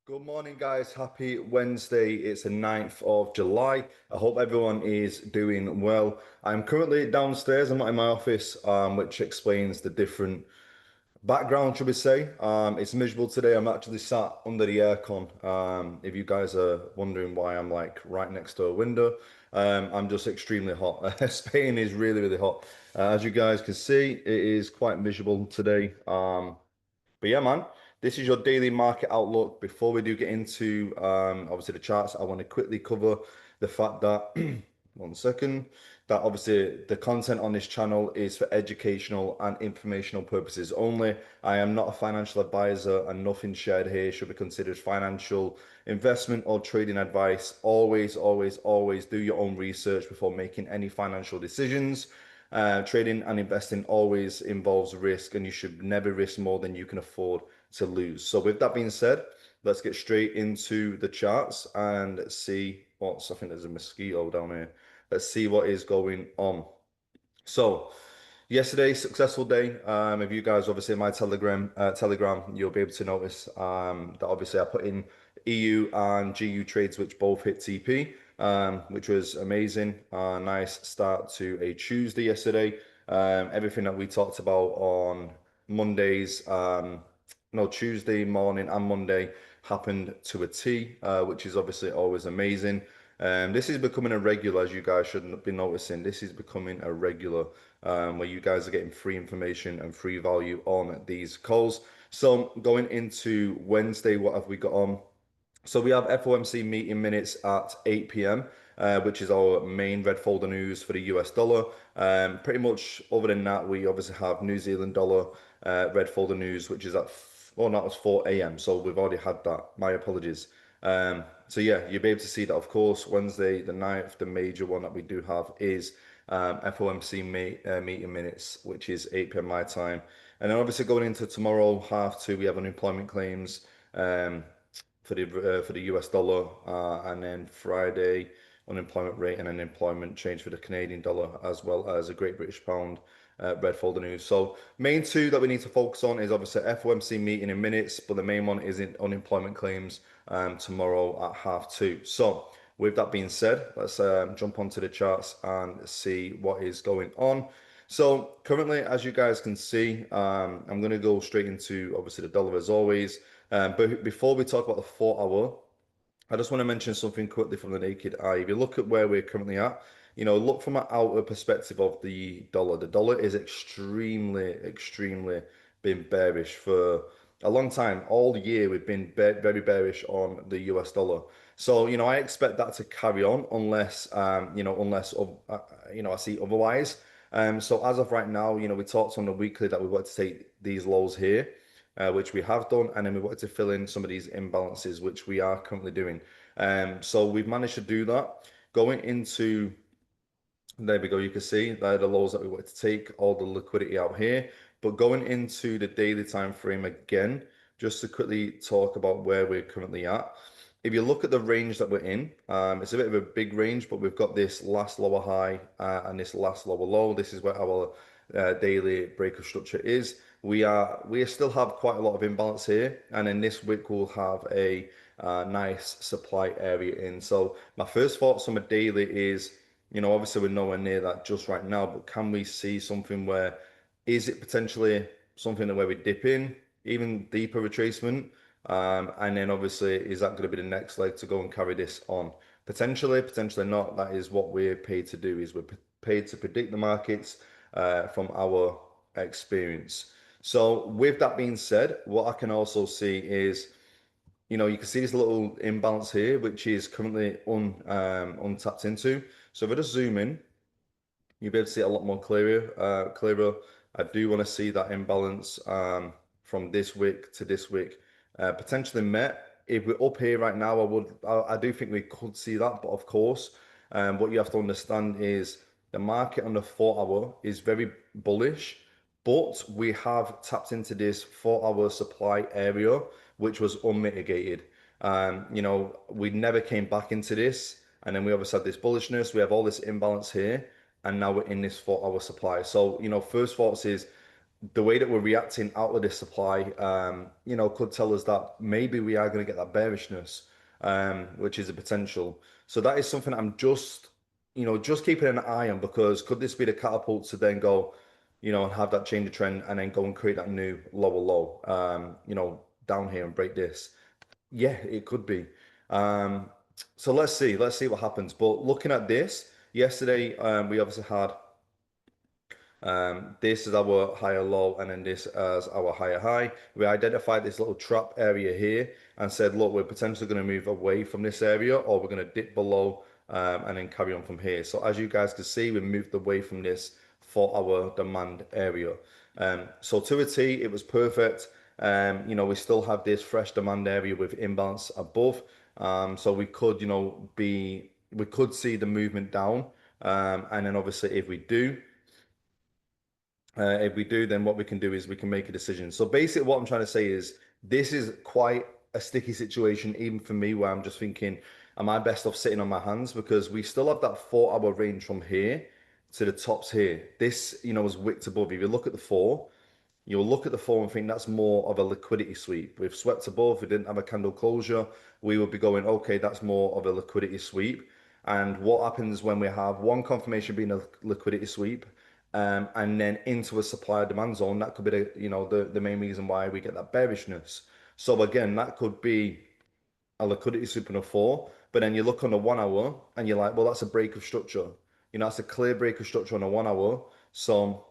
Good morning, guys. Happy Wednesday. It's the 9th of July. I hope everyone is doing well. I'm currently downstairs. I'm not in my office, which explains the different background, should we say. It's miserable today. I'm actually sat under the aircon. If you guys are wondering why I'm like right next to a window, I'm just extremely hot. Spain is really, really hot. As you guys can see, it is quite miserable today. But yeah, man, this is your daily market outlook. Before we do get into obviously the charts, I want to quickly cover the fact that one second, that obviously the content on this channel is for educational and informational purposes only. I am not a financial advisor, and nothing shared here should be considered financial investment or trading advice. Always, always, always do your own research before making any financial decisions. Trading and investing always involves risk, and you should never risk more than you can afford to lose. So, with that being said, let's get straight into the charts and see what's. I think there's a mosquito down here. Let's see what is going on. So, yesterday, successful day. If you guys obviously in my Telegram, you'll be able to notice that obviously I put in EU and GU trades, which both hit TP, which was amazing. Nice start to a Tuesday yesterday. Everything that we talked about on Mondays, no, Tuesday morning and Monday happened to a T, which is obviously always amazing. This is becoming a regular, as you guys should be noticing. This is becoming a regular where you guys are getting free information and free value on these calls. So going into Wednesday, what have we got on? So we have FOMC meeting minutes at 8 p.m., which is our main red folder news for the US dollar. Pretty much other than that, we obviously have New Zealand dollar red folder news, which is at, well, that was 4 a.m. So we've already had that. My apologies. So yeah, you'll be able to see that, of course, Wednesday the 9th, the major one that we do have is FOMC meeting minutes, which is 8 p.m. my time. And then obviously going into tomorrow, half two, we have unemployment claims. For the US dollar, and then Friday unemployment rate and unemployment change for the Canadian dollar, as well as a Great British Pound red folder news. So main two that we need to focus on is obviously FOMC meeting in minutes, but the main one is in unemployment claims tomorrow at half two. So with that being said, let's jump onto the charts and see what is going on. So currently, as you guys can see, I'm going to go straight into obviously the dollar as always. But before we talk about the 4 hour, I just want to mention something quickly from the naked eye. If you look at where we're currently at, look from an outer perspective of the dollar. The dollar is extremely, extremely been bearish for a long time. All year we've been very bearish on the US dollar. So, I expect that to carry on unless, I see otherwise. So as of right now, we talked on the weekly that we want to take these lows here, which we have done, and then we wanted to fill in some of these imbalances, which we are currently doing. So we've managed to do that. Going into, there we go, you can see they're the lows that we wanted to take, all the liquidity out here. But going into the daily time frame again, just to quickly talk about where we're currently at. If you look at the range that we're in, it's a bit of a big range, but we've got this last lower high and this last lower low. This is where our daily breaker structure is. We still have quite a lot of imbalance here, and in this wick we'll have a nice supply area in. So my first thoughts on a daily is, obviously we're nowhere near that just right now, but can we see something where, is it potentially something where we dip in, even deeper retracement? And then obviously, is that going to be the next leg to go and carry this on? Potentially, potentially not. That is what we're paid to do, is we're paid to predict the markets from our experience. So with that being said, what I can also see is, you can see this little imbalance here, which is currently untapped into. So if I just zoom in, you'll be able to see it a lot more clearer. I do want to see that imbalance from this wick to this wick potentially met. If we're up here right now, I do think we could see that, but of course, what you have to understand is the market on the 4 hour is very bullish, but we have tapped into this 4 hour supply area, which was unmitigated. We never came back into this, and then we obviously had this bullishness. We have all this imbalance here, and now we're in this 4 hour supply. So, first thoughts is, the way that we're reacting out of this supply, could tell us that maybe we are going to get that bearishness, which is a potential. So that is something I'm just keeping an eye on, because could this be the catapult to then go, and have that change of trend and then go and create that new lower low, down here and break this? Yeah, it could be. Um, so let's see what happens. But looking at this, yesterday, we obviously had this is our higher low, and then this as our higher high. We identified this little trap area here and said, look, we're potentially going to move away from this area, or we're going to dip below, and then carry on from here. So as you guys can see, we moved away from this for our demand area. So to a T, it was perfect. We still have this fresh demand area with imbalance above. So we could see the movement down. And then obviously if we do, then what we can do is we can make a decision. So basically, what I'm trying to say is this is quite a sticky situation, even for me, where I'm just thinking, am I best off sitting on my hands? Because we still have that 4 hour range from here to the tops here. This, is wicked above. If you look at the four, you'll look at the four and think that's more of a liquidity sweep. We've swept above, we didn't have a candle closure, we would be going, okay, that's more of a liquidity sweep. And what happens when we have one confirmation being a liquidity sweep, and then into a supply demand zone? That could be the main reason why we get that bearishness. So again, that could be a liquidity sweep in a four, but then you look on the 1 hour and you're like, well, that's a break of structure. That's a clear break of structure on a 1 hour. So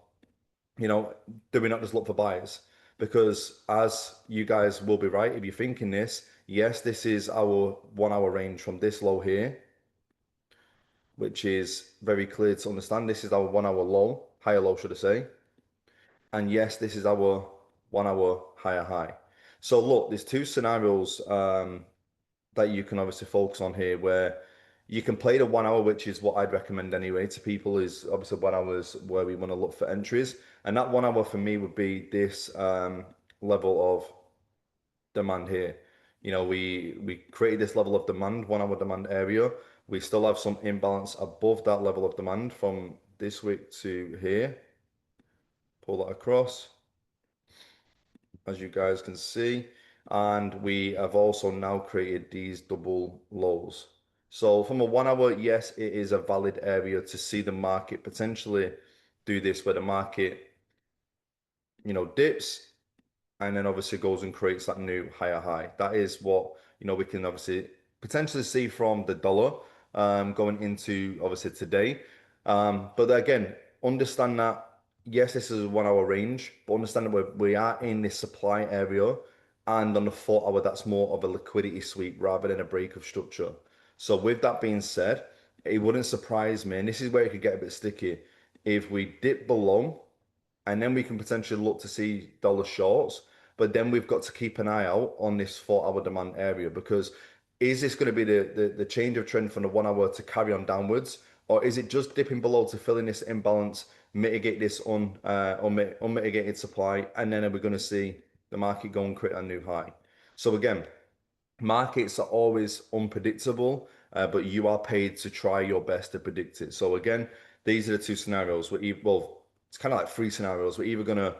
do we not just look for buyers? Because as you guys will be right, if you're thinking this, yes, this is our 1 hour range from this low here, which is very clear to understand. This is our 1 hour low, higher low, should I say. And yes, this is our 1 hour higher high. So look, there's two scenarios that you can obviously focus on here, where you can play the 1 hour, which is what I'd recommend anyway to people, is obviously 1 hour is where we want to look for entries. And that 1 hour for me would be this level of demand here. We created this level of demand, 1 hour demand area. We still have some imbalance above that level of demand from this week to here. Pull that across, as you guys can see. And we have also now created these double lows. So from a 1 hour, yes, it is a valid area to see the market potentially do this, where the market, dips and then obviously goes and creates that new higher high. That is what, we can obviously potentially see from the dollar, going into obviously today. But again, understand that, yes, this is a 1 hour range, but understand that we are in this supply area, and on the 4 hour, that's more of a liquidity sweep rather than a break of structure. So with that being said, it wouldn't surprise me, and this is where it could get a bit sticky, if we dip below, and then we can potentially look to see dollar shorts. But then we've got to keep an eye out on this 4 hour demand area, because is this going to be the change of trend from the 1 hour to carry on downwards, or is it just dipping below to fill in this imbalance, mitigate this unmitigated supply, and then are we going to see the market go and create a new high? So again, markets are always unpredictable, but you are paid to try your best to predict it. So again, these are the two scenarios. Well, it's kind of like three scenarios. We're either going to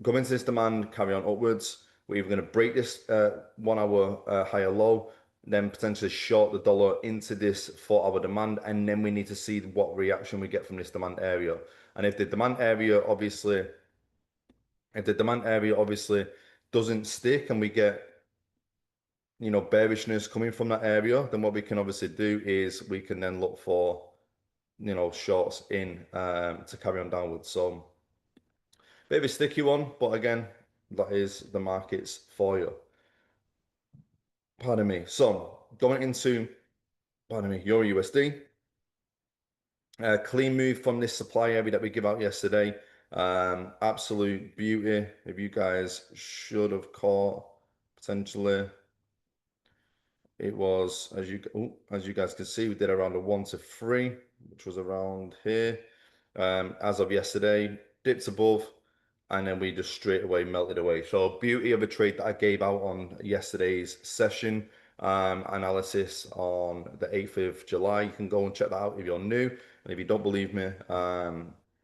go into this demand, carry on upwards. We're either going to break this 1 hour higher low, then potentially short the dollar into this 4 hour demand, and then we need to see what reaction we get from this demand area. And if the demand area obviously doesn't stick, and we get bearishness coming from that area, then what we can obviously do is we can then look for shorts in, to carry on downwards. So bit of a sticky one, but again, that is the markets for you. Pardon me. So going into, pardon me, Euro USD. Clean move from this supply area that we give out yesterday. Absolute beauty. If you guys should have caught potentially, it was, as you guys can see, we did around a 1 to 3, which was around here. As of yesterday, dipped above, and then we just straight away melted away. So beauty of a trade that I gave out on yesterday's session analysis on the 8th of July. You can go and check that out if you're new. And if you don't believe me,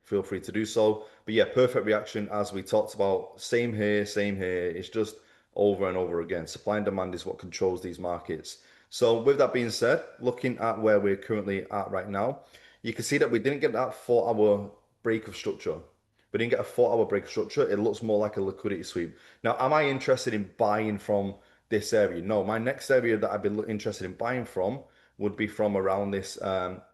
feel free to do so. But yeah, perfect reaction as we talked about. Same here, same here. It's just over and over again. Supply and demand is what controls these markets. So with that being said, looking at where we're currently at right now, you can see that we didn't get that 4 hour break of structure. We didn't get a 4 hour break of structure. It looks more like a liquidity sweep. Now, am I interested in buying from this area? No, my next area that I'd be interested in buying from would be from around this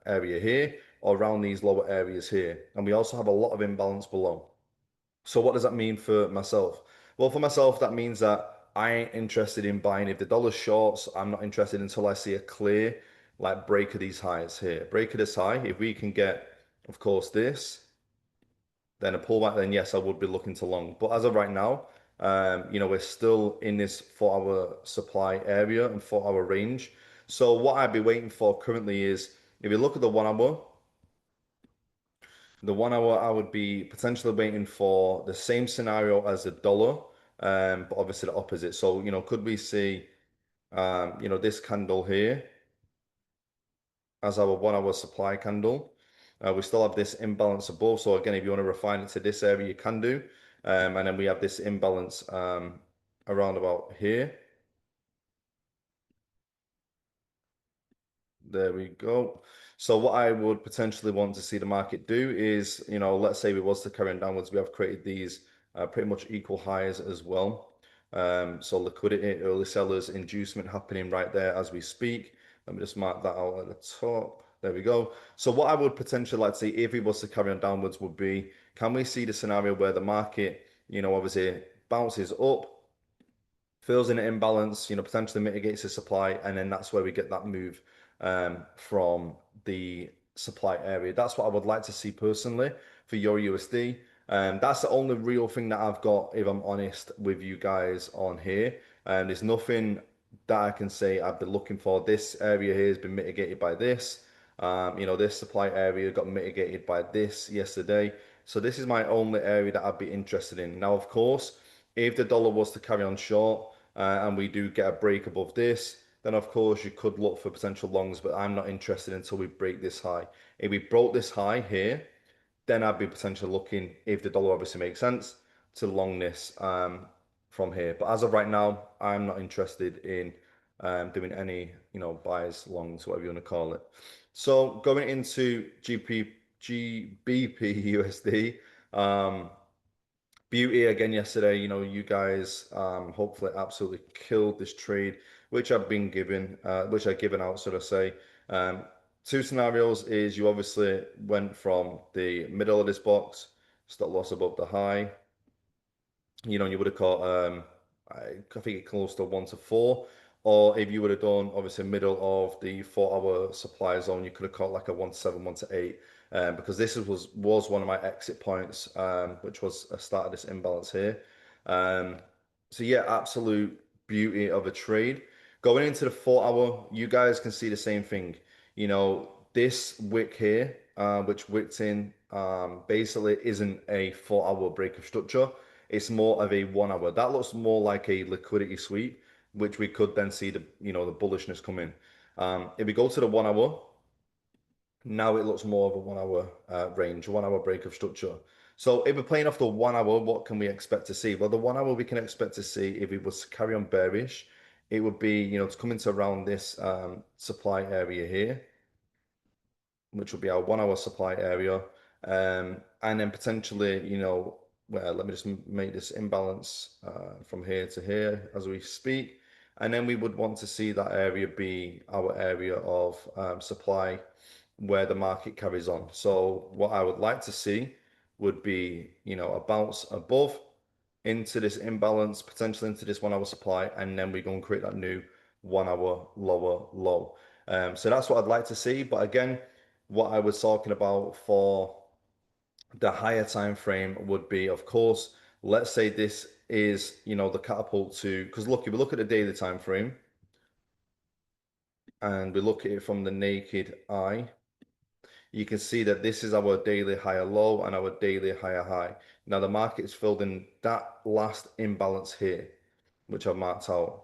area here or around these lower areas here. And we also have a lot of imbalance below. So what does that mean for myself? Well, for myself, that means that I ain't interested in buying. If the dollar's shorts, I'm not interested until I see a clear like break of these highs here. Break of this high. If we can get, of course, this, then a pullback, then yes, I would be looking to long. But as of right now, we're still in this 4 hour supply area and 4 hour range. So what I'd be waiting for currently is if you look at the 1 hour, I would be potentially waiting for the same scenario as the dollar, but obviously the opposite. So, could we see, this candle here as our 1 hour supply candle? We still have this imbalance above. So again, if you want to refine it to this area, you can do. And then we have this imbalance around about here. There we go. So what I would potentially want to see the market do is, let's say we was to carry on downwards, we have created these pretty much equal highs as well. So liquidity, early sellers, inducement happening right there as we speak. Let me just mark that out at the top. There we go. So what I would potentially like to see if we was to carry on downwards would be, can we see the scenario where the market, obviously bounces up, fills in an imbalance, potentially mitigates the supply, and then that's where we get that move from the supply area. That's what I would like to see personally for Euro USD. That's the only real thing that I've got, if I'm honest with you guys on here. And there's nothing that I can say I've been looking for. This area here has been mitigated by this. This supply area got mitigated by this yesterday. So this is my only area that I'd be interested in. Now, of course, if the dollar was to carry on short and we do get a break above this, then of course you could look for potential longs, but I'm not interested until we break this high. If we broke this high here, then I'd be potentially looking, if the dollar obviously makes sense, to long this from here. But as of right now, I'm not interested in doing any, buys, longs, whatever you want to call it. So going into GBP USD, beauty again yesterday. You guys hopefully absolutely killed this trade, which I've been given, which I've given out, should I say. Two scenarios is you obviously went from the middle of this box, stop loss above the high. You would have caught, I think it close to 1 to 4. Or if you would have done, obviously, middle of the 4 hour supply zone, you could have caught like a 1 to 7, 1 to 8. Because this was one of my exit points, which was a start of this imbalance here. So yeah, absolute beauty of a trade. Going into the 4 hour, you guys can see the same thing. This wick here, which wicked in, basically isn't a 4 hour break of structure. It's more of a 1 hour. That looks more like a liquidity sweep, which we could then see the bullishness come in. If we go to the 1 hour, now it looks more of a 1 hour range, 1 hour break of structure. So if we're playing off the 1 hour, what can we expect to see? Well, the 1 hour we can expect to see, if it was to carry on bearish, it would be, to come into around this supply area here, which would be our 1 hour supply area. And then potentially, well, let me just make this imbalance from here to here as we speak. And then we would want to see that area be our area of supply where the market carries on. So what I would like to see would be, a bounce above into this imbalance, potentially into this 1 hour supply, and then we go and create that new 1 hour lower low. So that's what I'd like to see. But again, what I was talking about for the higher time frame would be, of course, let's say this is, the catapult to, because look, if we look at the daily time frame and we look at it from the naked eye, you can see that this is our daily higher low and our daily higher high. Now the market is filled in that last imbalance here, which I've marked out.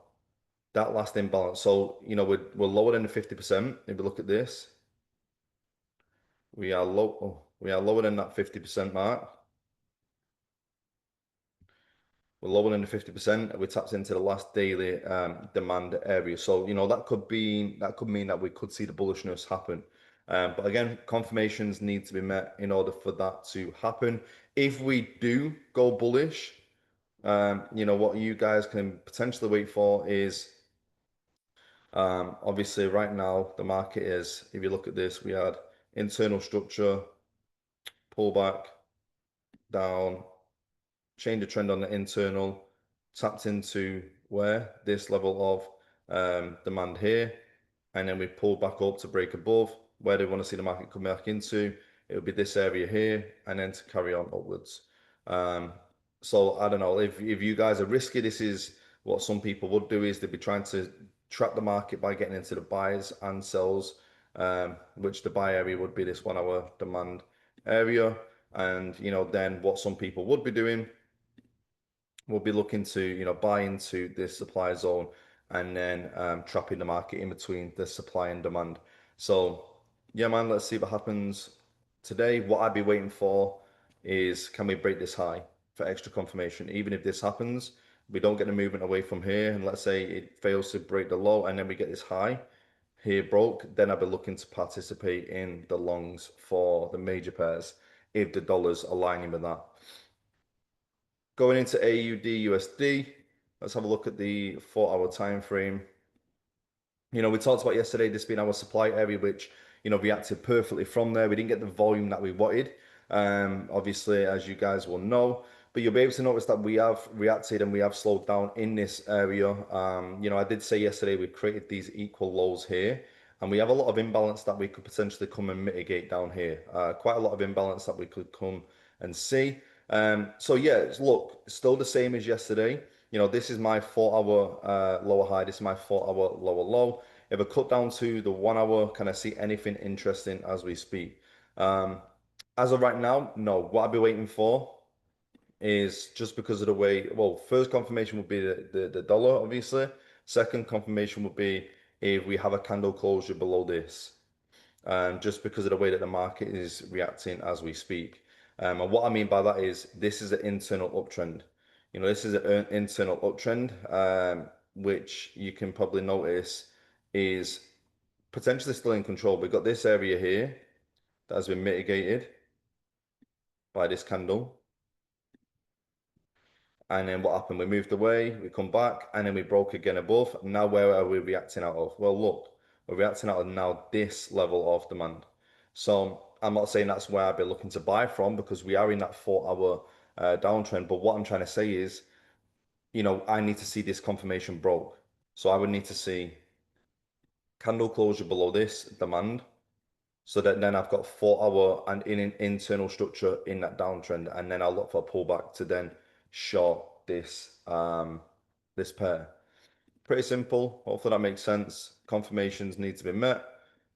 That last imbalance. So, we're lower than the 50%. If we look at this, we are low. Oh, We are lower than that 50% mark. We're lower than the 50%. We tapped into the last daily demand area. So, that could mean that we could see the bullishness happen. But again, confirmations need to be met in order for that to happen. If we do go bullish, what you guys can potentially wait for is obviously right now the market is, if you look at this, we had internal structure, pullback, down, change the trend on the internal, tapped into where this level of demand here, and then we pulled back up to break above. Where do we want to see the market come back into? It would be this area here, and then to carry on upwards. So I don't know if you guys are risky. This is what some people would do, is they'd be trying to trap the market by getting into the buys and sells, which the buy area would be this 1 hour demand area. And then what some people would be doing, we'll be looking to buy into this supply zone and then trapping the market in between the supply and demand. So yeah, man, let's see what happens today. What I'd be waiting for is, can we break this high for extra confirmation? Even if this happens, we don't get the movement away from here, and let's say it fails to break the low and then we get this high here broke, then I'd be looking to participate in the longs for the major pairs if the dollar's aligning with that. Going into AUD USD, let's have a look at the 4 hour time frame. We talked about yesterday this being our supply area, which reacted perfectly from there. We didn't get the volume that we wanted, obviously, as you guys will know. But you'll be able to notice that we have reacted and we have slowed down in this area. I did say yesterday we created these equal lows here, and we have a lot of imbalance that we could potentially come and mitigate down here. Quite a lot of imbalance that we could come and see. So yeah, look, still the same as yesterday. This is my 4 hour lower high. This is my 4 hour lower low. If I cut down to the 1 hour, can I see anything interesting as we speak? As of right now, no. What I'll be waiting for is, just because of the way, well, first confirmation would be the dollar, obviously. Second confirmation would be if we have a candle closure below this, just because of the way that the market is reacting as we speak. And what I mean by that is, this is an internal uptrend. This is an internal uptrend, which you can probably notice is potentially still in control. We've got this area here that has been mitigated by this candle. And then what happened? We moved away, we come back, and then we broke again above. Now where are we reacting out of? Well, look, we're reacting out of now this level of demand. So I'm not saying that's where I'd be looking to buy from, because we are in that 4 hour downtrend. But what I'm trying to say is, I need to see this confirmation broke. So I would need to see candle closure below this demand, so that then I've got 4 hour and in an internal structure in that downtrend, and then I'll look for a pullback to then short this this pair. Pretty simple. Hopefully that makes sense. Confirmations need to be met.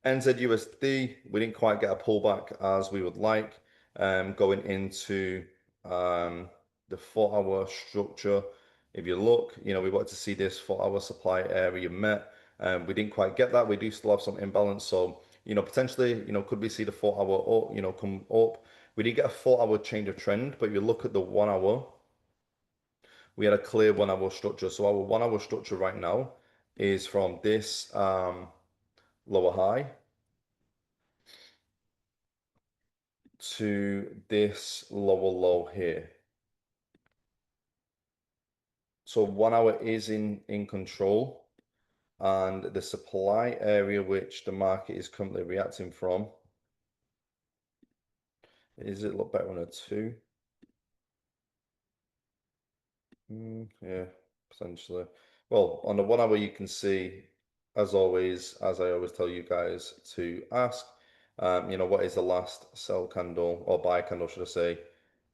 NZUSD, we didn't quite get a pullback as we would like. Going into the 4 hour structure, if you look, we wanted to see this 4 hour supply area met. We didn't quite get that. We do still have some imbalance. So, potentially, could we see the 4 hour up, come up? We did get a 4 hour change of trend, but if you look at the 1 hour, we had a clear 1 hour structure. So our 1 hour structure right now is from this lower high to this lower low here. So 1 hour is in control, and the supply area which the market is currently reacting from, is it look better on a 2? Yeah, potentially. Well, on the 1 hour, you can see, as always, as I always tell you guys to ask, what is the last sell candle, or buy candle, should I say,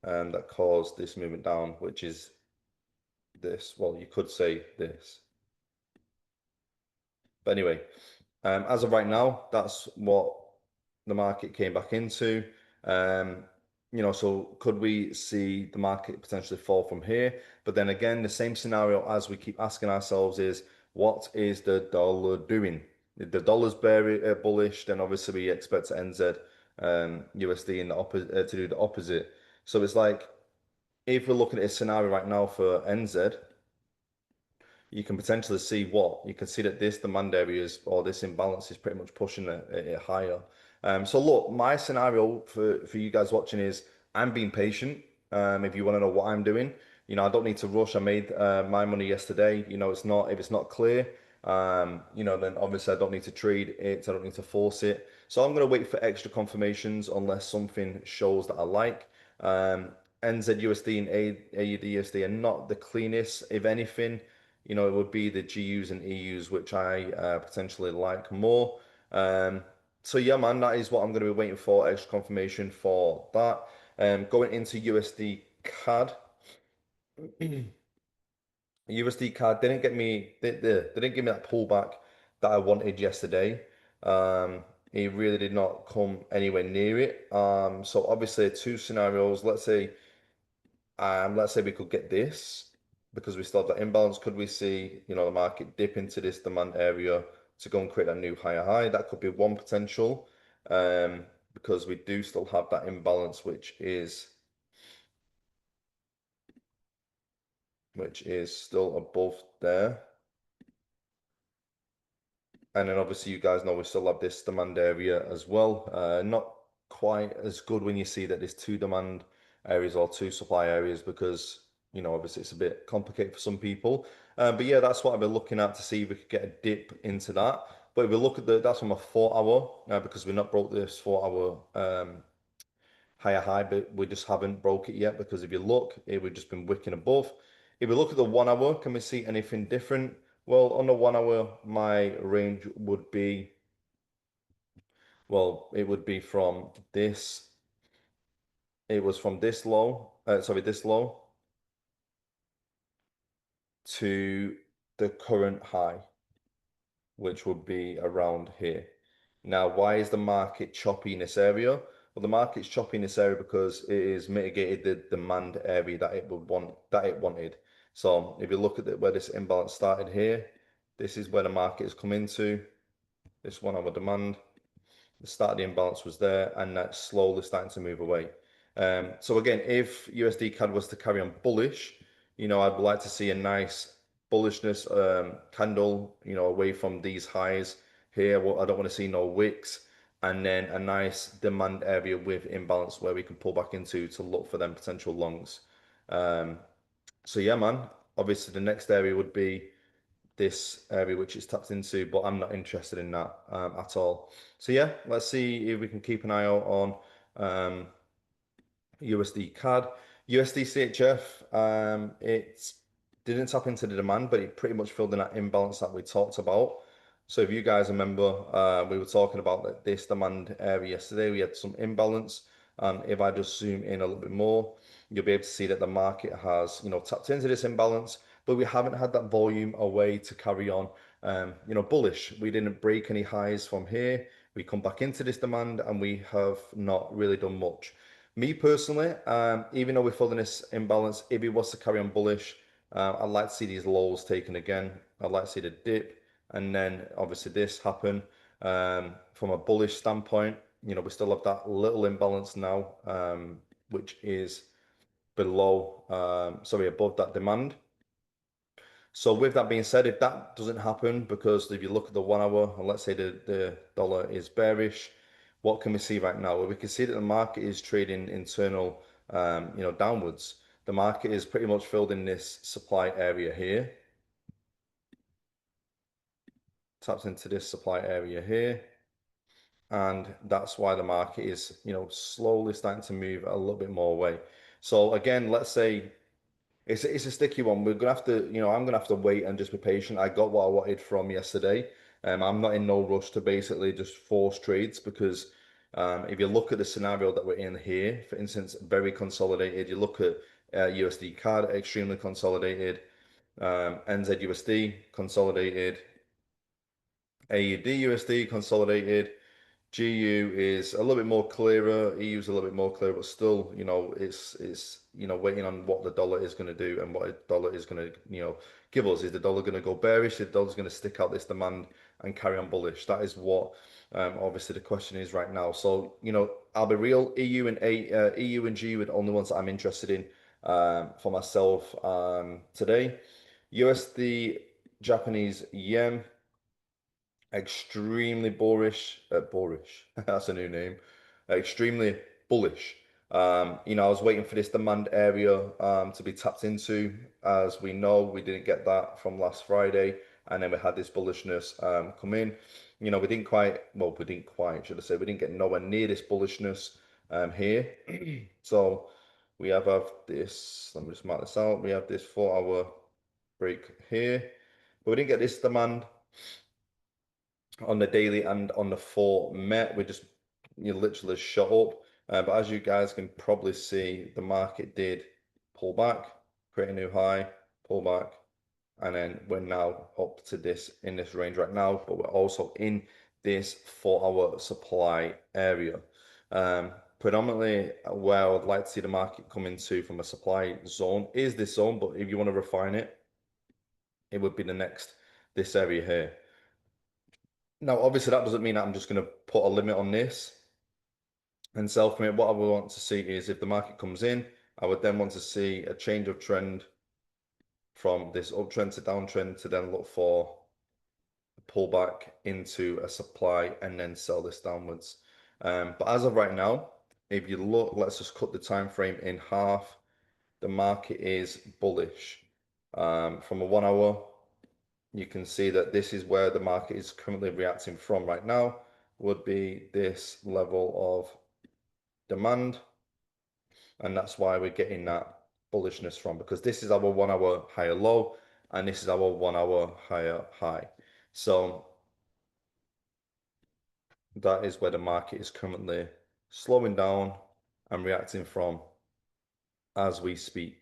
that caused this movement down, which is this. Well, you could say this. But anyway, as of right now, that's what the market came back into. So could we see the market potentially fall from here? But then again, the same scenario as we keep asking ourselves is, what is the dollar doing? If the dollar's bullish, then obviously we expect NZ USD in the opposite to do the opposite. So it's like if we're looking at a scenario right now for NZ, you can potentially see what you can see that this demand area is or this imbalance is pretty much pushing it higher. So look, my scenario for you guys watching is I'm being patient. If you want to know what I'm doing, I don't need to rush. I made my money yesterday. It's not if it's not clear. Then obviously I don't need to trade it. I don't need to force it. So I'm gonna wait for extra confirmations unless something shows that I like. NZUSD and AUDUSD are not the cleanest. If anything, it would be the GUs and EUs, which I potentially like more. So yeah, man, that is what I'm going to be waiting for, extra confirmation for that. Going into USD CAD, USD CAD didn't get me, they didn't give me that pullback that I wanted yesterday. It really did not come anywhere near it. So obviously two scenarios. Let's say we could get this because we still have that imbalance. Could we see, the market dip into this demand area to go and create a new higher high? That could be one potential, because we do still have that imbalance, which is still above there. And then obviously you guys know we still have this demand area as well. Not quite as good when you see that there's two demand areas or two supply areas because, obviously it's a bit complicated for some people. But yeah, that's what I've been looking at to see if we could get a dip into that. But if we look at that's from a 4 hour, because we've not broke this 4 hour higher high, but we just haven't broke it yet because if you look, we've just been wicking above. If we look at the 1 hour, can we see anything different? Well, on the 1 hour, my range would be, well, it would be from this, it was from this low, this low to the current high, which would be around here. Now, why is the market choppy in this area? Well, the market's choppy in this area because it is mitigated the demand area that it would want, that it wanted. So if you look at where this imbalance started here, this is where the market has come into, this 1 hour demand. The start of the imbalance was there, and that's slowly starting to move away. So again, if USD CAD was to carry on bullish, I'd like to see a nice bullishness candle, away from these highs here. Well, I don't want to see no wicks, and then a nice demand area with imbalance where we can pull back into to look for them potential longs. So yeah, man. Obviously, the next area would be this area which it's tapped into, but I'm not interested in that at all. So yeah, let's see if we can keep an eye out on USD CAD. USD CHF, it didn't tap into the demand, but it pretty much filled in that imbalance that we talked about. So if you guys remember, we were talking about this demand area yesterday. We had some imbalance. If I just zoom in a little bit more, you'll be able to see that the market has, tapped into this imbalance, but we haven't had that volume away to carry on, bullish. We didn't break any highs from here. We come back into this demand and we have not really done much. Me personally, even though we're filling this imbalance, if it was to carry on bullish, I'd like to see these lows taken again. I'd like to see the dip and then obviously this happen. From a bullish standpoint, we still have that little imbalance now, which is above that demand. So with that being said, if that doesn't happen, because if you look at the 1 hour, and let's say the dollar is bearish, what can we see right now? Well, we can see that the market is trading internal, downwards. The market is pretty much filled in this supply area here. Taps into this supply area here. And that's why the market is, slowly starting to move a little bit more away. So again, let's say it's a sticky one. We're gonna have to, I'm gonna have to wait and just be patient. I got what I wanted from yesterday. I'm not in no rush to basically just force trades because if you look at the scenario that we're in here, for instance, very consolidated. You look at USD CAD, extremely consolidated. NZUSD consolidated. AUD USD consolidated. GU is a little bit more clearer. EU is a little bit more clear, but still, it's waiting on what the dollar is going to do and what the dollar is going to, give us? Is the dollar going to go bearish? Is the dollar's going to stick out this demand and carry on bullish? That is what obviously the question is right now. So, I'll be real. EU and G were the only ones that I'm interested in for myself today. USD, Japanese yen, extremely boorish. That's a new name. Extremely bullish. I was waiting for this demand area to be tapped into. As we know, we didn't get that from last Friday, and then we had this bullishness come in. Should I say, we didn't get nowhere near this bullishness here. So we have this, let me just mark this out. We have this 4-hour break here, but we didn't get this demand on the daily and on the 4 met. We just literally shot up. But as you guys can probably see, the market did pull back, create a new high, pull back, and then we're now up to this in this range right now, but we're also in this 4-hour supply area. Predominantly where I would like to see the market come into from a supply zone is this zone, but if you want to refine it, it would be this area here. Now, obviously, that doesn't mean that I'm just going to put a limit on this and sell from it. What I would want to see is if the market comes in, I would then want to see a change of trend from this uptrend to downtrend to then look for a pullback into a supply and then sell this downwards. But as of right now, if you look, let's just cut the time frame in half. The market is bullish. From a 1 hour, you can see that this is where the market is currently reacting from right now, would be this level of demand. And that's why we're getting that bullishness from, because this is our 1 hour higher low and this is our 1 hour higher high. So that is where the market is currently slowing down and reacting from as we speak.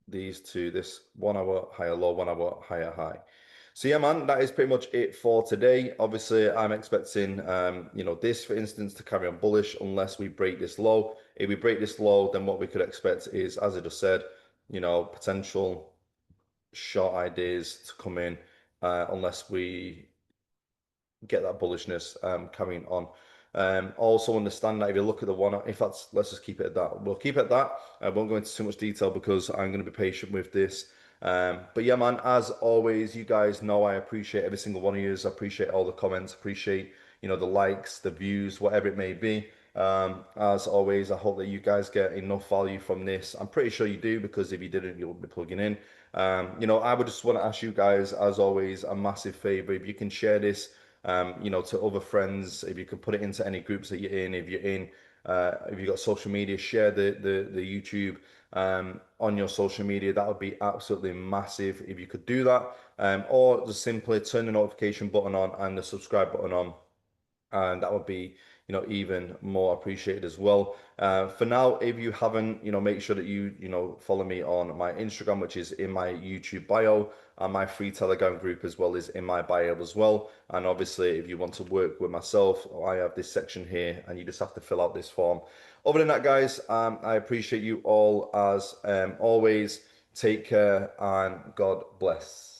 These two, this 1 hour higher low, 1 hour higher high. So yeah, man, that is pretty much it for today. Obviously, I'm expecting, this, for instance, to carry on bullish unless we break this low. If we break this low, then what we could expect is, as I just said, potential short ideas to come in unless we get that bullishness carrying on. Also understand that if you look at the one, in fact, let's just keep it at that. We'll keep it at that. I won't go into too much detail because I'm going to be patient with this. But yeah, man, as always, you guys know I appreciate every single one of you. I appreciate all the comments, appreciate, the likes, the views, whatever it may be. As always, I hope that you guys get enough value from this. I'm pretty sure you do, because if you didn't, you wouldn't be plugging in. I would just want to ask you guys, as always, a massive favor. If you can share this, to other friends, if you can put it into any groups that you're in, if you've got social media, share the YouTube on your social media. That would be absolutely massive if you could do that. Or just simply turn the notification button on and the subscribe button on, and that would be even more appreciated as well. For now, if you haven't, make sure that you follow me on my Instagram, which is in my YouTube bio, and my free Telegram group as well is in my bio as well. And obviously, if you want to work with myself, I have this section here and you just have to fill out this form. Other than that, guys, I appreciate you all as always. Take care and God bless.